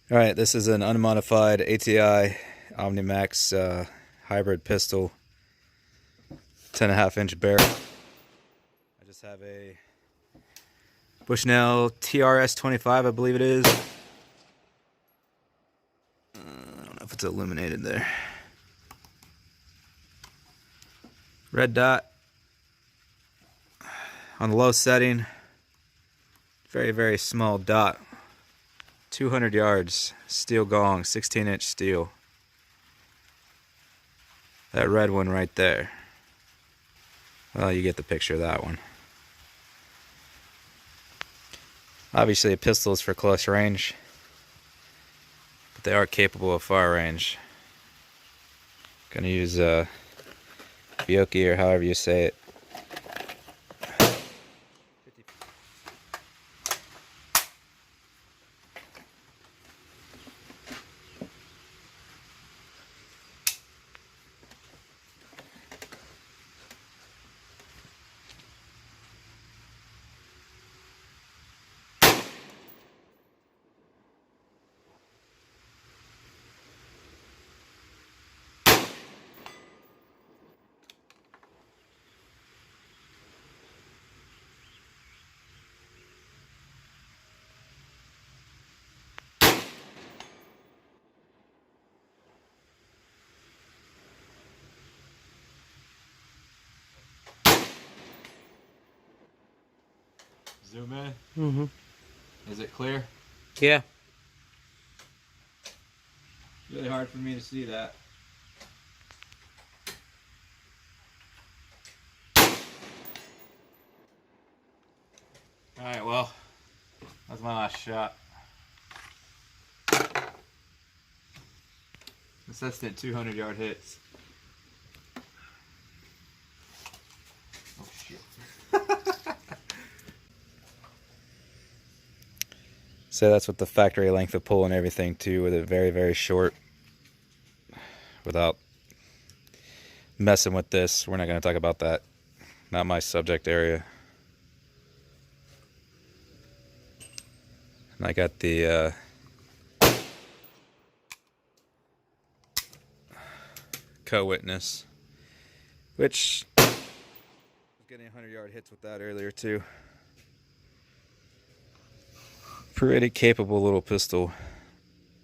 Alright, this is an unmodified ATI OMNI MAXX Hybrid pistol, 10.5-inch barrel. I just have a Bushnell TRS-25, I believe it is. I don't know if it's illuminated there. Red dot on the low setting. Very, very small dot. 200 yards, steel gong, 16-inch steel. That red one right there. Well, you get the picture of that one. Obviously a pistol is for close range, but they are capable of far range. Gonna use Bioki, or however you say it. Zoom in. Is it clear? Yeah. Really hard for me to see that. Alright, well, that's my last shot. Consistent 200-yard hits. Oh shit. So that's with the factory length of pull and everything too, with it very, very short. Without messing with this, we're not going to talk about that. Not my subject area. And I got the co-witness, which I was getting 100-yard hits with that earlier too. Pretty capable little pistol.